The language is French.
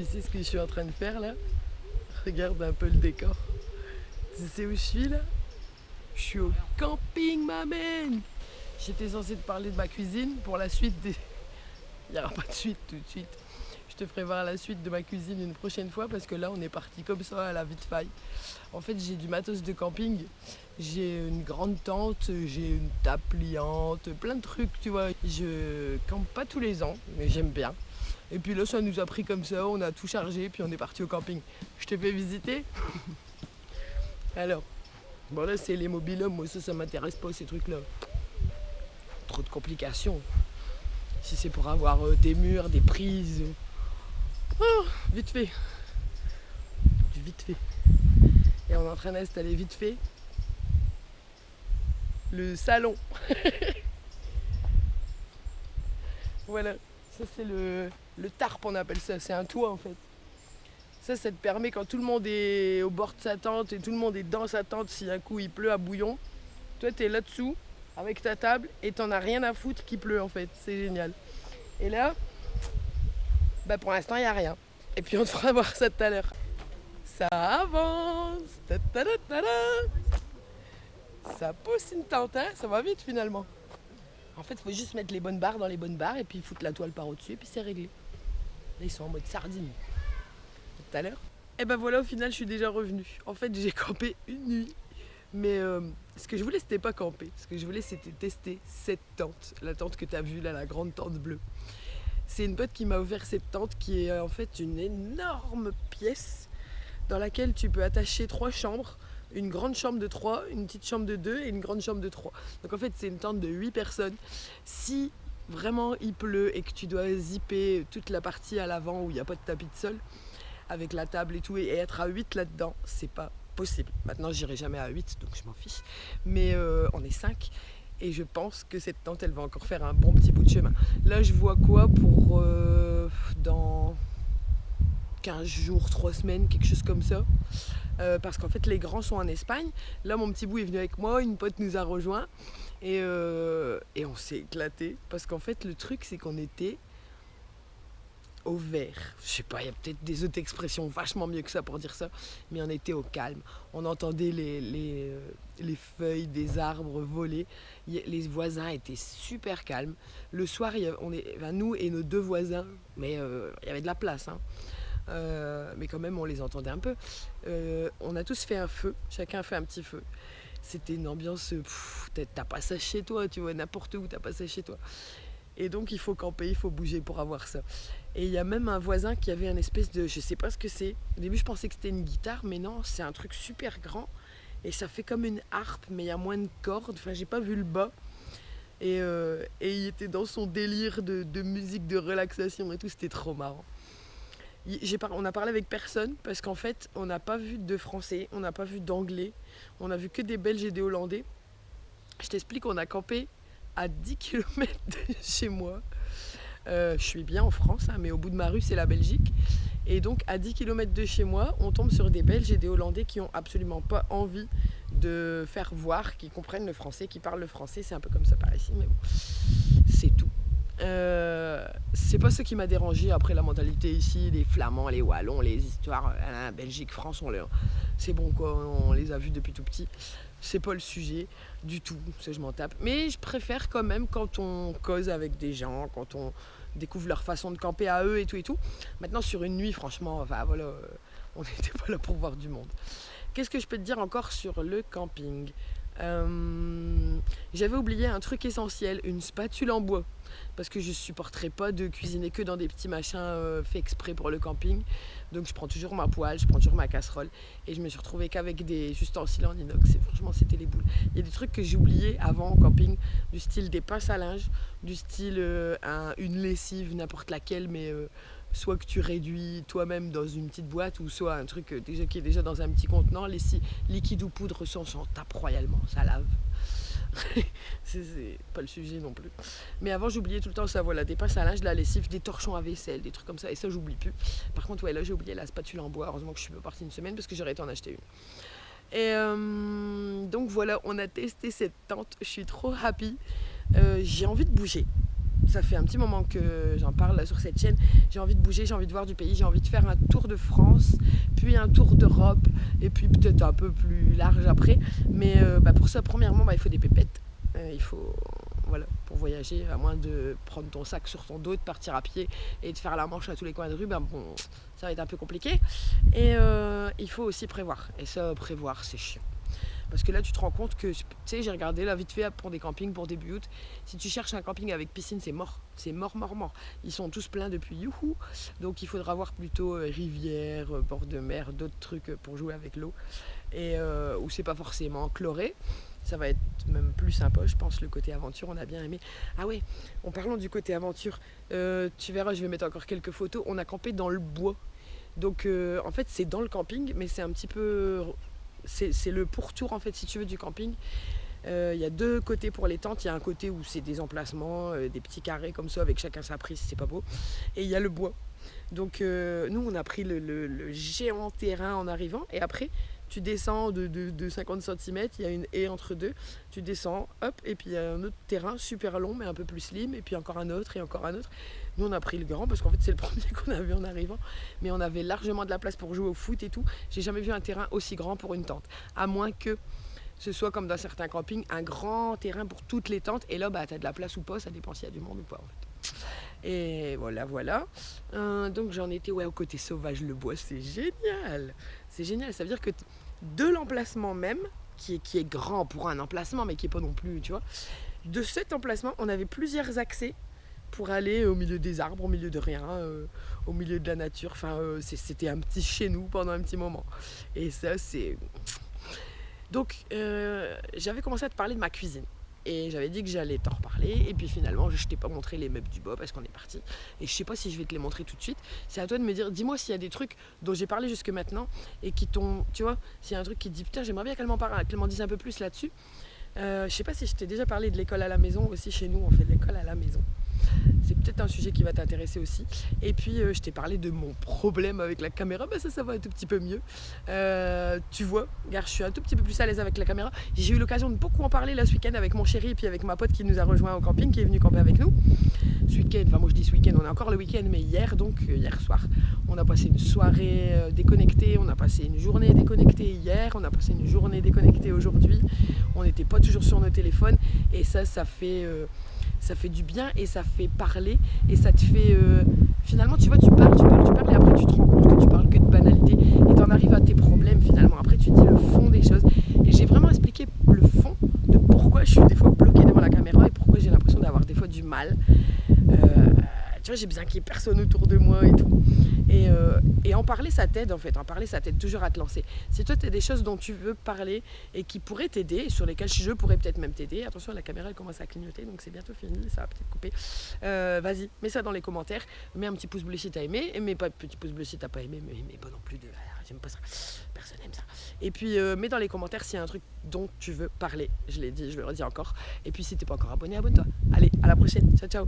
Tu sais ce que je suis en train de faire là? Regarde un peu le décor. Tu sais où je suis là? Je suis au camping, ma man. J'étais censée te parler de ma cuisine pour la suite des... Il n'y aura pas de suite tout de suite. Je te ferai voir la suite de ma cuisine une prochaine fois parce que là on est parti comme ça à la vite faille. En fait j'ai du matos de camping, j'ai une grande tente, j'ai une table pliante, plein de trucs tu vois. Je campe pas tous les ans mais j'aime bien. Et puis là ça nous a pris comme ça, on a tout chargé puis on est parti au camping. Je te fais visiter. Alors, bon là c'est les mobil-hommes, moi ça m'intéresse pas ces trucs là. Trop de complications. Si c'est pour avoir des murs, des prises. Oh, vite fait. Du vite fait. Et on est en train d'installer vite fait le salon. Voilà. Ça c'est le tarp on appelle ça. C'est un toit en fait. Ça te permet quand tout le monde est au bord de sa tente et tout le monde est dans sa tente si un coup il pleut à bouillon. Toi t'es là-dessous avec ta table et t'en as rien à foutre qu'il pleut en fait. C'est génial. Et là, bah pour l'instant il n'y a rien. Et puis on te fera voir ça tout à l'heure. Ça avance. Ça pousse une tente, hein. Ça va vite finalement. En fait, il faut juste mettre les bonnes barres dans les bonnes barres et puis foutre la toile par au-dessus et puis c'est réglé. Là, ils sont en mode sardine. Tout à l'heure. Et ben voilà, au final, je suis déjà revenue. En fait, j'ai campé une nuit. Mais ce que je voulais, c'était pas camper. Ce que je voulais, c'était tester cette tente. La tente que tu as vue là, la grande tente bleue. C'est une pote qui m'a offert cette tente qui est en fait une énorme pièce dans laquelle tu peux attacher 3 chambres. Une grande chambre de 3, une petite chambre de 2 et une grande chambre de 3. Donc en fait, c'est une tente de 8 personnes. Si vraiment il pleut et que tu dois zipper toute la partie à l'avant où il n'y a pas de tapis de sol, avec la table et tout, et être à 8 là-dedans, c'est pas possible. Maintenant, j'irai jamais à 8, donc je m'en fiche. Mais on est 5. Et je pense que cette tente, elle va encore faire un bon petit bout de chemin. Là, je vois quoi pour dans 15 jours, 3 semaines, quelque chose comme ça. Parce qu'en fait, les grands sont en Espagne. Là, mon petit bout est venu avec moi, une pote nous a rejoints. Et on s'est éclaté. Parce qu'en fait, le truc, c'est qu'on était au vert. Je sais pas, il y a peut-être des autres expressions vachement mieux que ça pour dire ça, mais on était au calme. On entendait les feuilles des arbres voler. Les voisins étaient super calmes. Le soir, nous et nos 2 voisins, mais il y avait de la place, hein. Mais quand même, on les entendait un peu. On a tous fait un feu, chacun a fait un petit feu. C'était une ambiance, t'as pas ça chez toi, tu vois, n'importe où, t'as pas ça chez toi. Et donc il faut camper, il faut bouger pour avoir ça. Et il y a même un voisin qui avait une espèce de... Je sais pas ce que c'est. Au début je pensais que c'était une guitare, mais non, c'est un truc super grand. Et ça fait comme une harpe, mais il y a moins de cordes. Enfin, j'ai pas vu le bas. Et il était dans son délire de musique, de relaxation et tout. C'était trop marrant. On a parlé avec personne parce qu'en fait, on n'a pas vu de français, on n'a pas vu d'anglais. On a vu que des Belges et des Hollandais. Je t'explique, on a campé à 10 km de chez moi. Je suis bien en France, hein, mais au bout de ma rue, c'est la Belgique. Et donc, à 10 km de chez moi, on tombe sur des Belges et des Hollandais qui n'ont absolument pas envie de faire voir, qui comprennent le français, qui parlent le français. C'est un peu comme ça par ici, mais bon, c'est tout. C'est pas ce qui m'a dérangé après la mentalité ici, les Flamands, les Wallons, les histoires, Belgique, France, c'est bon quoi, on les a vus depuis tout petit. C'est pas le sujet du tout, ça je m'en tape. Mais je préfère quand même quand on cause avec des gens, quand on découvre leur façon de camper à eux et tout et tout. Maintenant sur une nuit, franchement, enfin voilà, on n'était pas là pour voir du monde. Qu'est-ce que je peux te dire encore sur le camping ? J'avais oublié un truc essentiel, une spatule en bois. Parce que je supporterais pas de cuisiner que dans des petits machins faits exprès pour le camping. Donc je prends toujours ma poêle, je prends toujours ma casserole. Et je me suis retrouvée qu'avec des ustensiles en inox. Et franchement, c'était les boules. Il y a des trucs que j'ai oubliés avant en camping, du style des pinces à linge, du style une lessive, n'importe laquelle, mais soit que tu réduis toi-même dans une petite boîte, ou soit un truc qui est déjà dans un petit contenant. Liquide ou poudre, ça on s'en tape royalement, ça lave. c'est pas le sujet non plus. Mais avant j'oubliais tout le temps ça, voilà, des pinces à linge, de la lessive, des torchons à vaisselle, des trucs comme ça, et ça j'oublie plus. Par contre ouais, là j'ai oublié la spatule en bois, heureusement que je suis pas partie une semaine parce que j'aurais été en acheter une. Et donc voilà, on a testé cette tente, je suis trop happy. J'ai envie de bouger. ça fait un petit moment que j'en parle là, sur cette chaîne. J'ai envie de bouger, j'ai envie de voir du pays, j'ai envie de faire un tour de France, puis un tour d'Europe, et puis peut-être un peu plus large après. Mais pour ça, premièrement, il faut des pépettes. Il faut, voilà, pour voyager, à moins de prendre ton sac sur ton dos, de partir à pied et de faire la manche à tous les coins de rue, ça va être un peu compliqué. Et il faut aussi prévoir. Et ça, prévoir, c'est chiant. Parce que là, tu te rends compte que, tu sais, j'ai regardé là vite fait pour des campings, pour début août. Si tu cherches un camping avec piscine, c'est mort. C'est mort, mort, mort. Ils sont tous pleins depuis youhou. Donc il faudra voir plutôt rivière, bord de mer, d'autres trucs pour jouer avec l'eau. Et où c'est pas forcément chloré. Ça va être même plus sympa, je pense, le côté aventure, on a bien aimé. Ah ouais, en parlant du côté aventure, tu verras, je vais mettre encore quelques photos. On a campé dans le bois. Donc en fait, c'est dans le camping, mais c'est un petit peu... C'est le pourtour en fait si tu veux du camping. Il y a deux côtés pour les tentes. Il y a un côté où c'est des emplacements, des petits carrés comme ça avec chacun sa prise, c'est pas beau. Et il y a le bois. Donc nous on a pris le géant terrain en arrivant et après tu descends de 50 cm, il y a une haie entre deux, tu descends, hop, et puis il y a un autre terrain super long mais un peu plus slim, et puis encore un autre et encore un autre. Nous on a pris le grand parce qu'en fait c'est le premier qu'on a vu en arrivant, mais on avait largement de la place pour jouer au foot et tout. J'ai jamais vu un terrain aussi grand pour une tente, à moins que ce soit comme dans certains campings, un grand terrain pour toutes les tentes, et là tu as de la place ou pas, ça dépend s'il y a du monde ou pas en fait. Et voilà. Donc j'en étais au côté sauvage, le bois, c'est génial. C'est génial, ça veut dire que de l'emplacement même, qui est grand pour un emplacement, mais qui est pas non plus, tu vois, de cet emplacement, on avait plusieurs accès pour aller au milieu des arbres, au milieu de rien, au milieu de la nature. Enfin, c'était un petit chez nous pendant un petit moment. Et ça, c'est... Donc, j'avais commencé à te parler de ma cuisine. Et j'avais dit que j'allais t'en reparler. Et puis finalement, je t'ai pas montré les meubles du bas parce qu'on est parti. Et je sais pas si je vais te les montrer tout de suite. C'est à toi de me dire, dis-moi s'il y a des trucs dont j'ai parlé jusque maintenant et qui t'ont, tu vois, s'il y a un truc qui te dit, putain, j'aimerais bien qu'elle m'en dise un peu plus là-dessus. Je sais pas si je t'ai déjà parlé de l'école à la maison aussi. Chez nous, on fait de l'école à la maison. C'est peut-être un sujet qui va t'intéresser aussi. Et puis je t'ai parlé de mon problème avec la caméra. Ça va un tout petit peu mieux. Tu vois, regarde, je suis un tout petit peu plus à l'aise avec la caméra. J'ai eu l'occasion de beaucoup en parler là ce week-end avec mon chéri et puis avec ma pote qui nous a rejoint au camping, qui est venue camper avec nous. Ce week-end, enfin moi je dis ce week-end, on est encore le week-end, mais hier, donc hier soir, on a passé une soirée déconnectée, on a passé une journée déconnectée hier, on a passé une journée déconnectée aujourd'hui. On n'était pas toujours sur nos téléphones et ça fait du bien et ça fait parler et ça te fait... finalement, tu vois, tu parles et après tu te rends compte que tu parles que de banalité et t'en arrives à tes problèmes finalement. Après, tu dis le fond des choses. Et j'ai vraiment expliqué le fond de pourquoi je suis des fois bloquée devant la caméra et pourquoi j'ai l'impression d'avoir des fois du mal. Tu vois, j'ai besoin qu'il n'y ait personne autour de moi et tout. Et en parler, ça t'aide en fait. En parler, ça t'aide toujours à te lancer. Si toi, tu as des choses dont tu veux parler et qui pourraient t'aider, sur lesquelles je pourrais peut-être même t'aider. Attention, la caméra, elle commence à clignoter, donc c'est bientôt fini. Ça va peut-être couper. Vas-y, mets ça dans les commentaires. Mets un petit pouce bleu si t'as aimé. Et mets pas de petit pouce bleu si t'as pas aimé. Mais pas non plus de... J'aime pas ça. Personne n'aime ça. Et puis, mets dans les commentaires s'il y a un truc dont tu veux parler. Je l'ai dit, je le redis encore. Et puis, si t'es pas encore abonné, abonne-toi. Allez, à la prochaine. Ciao, ciao.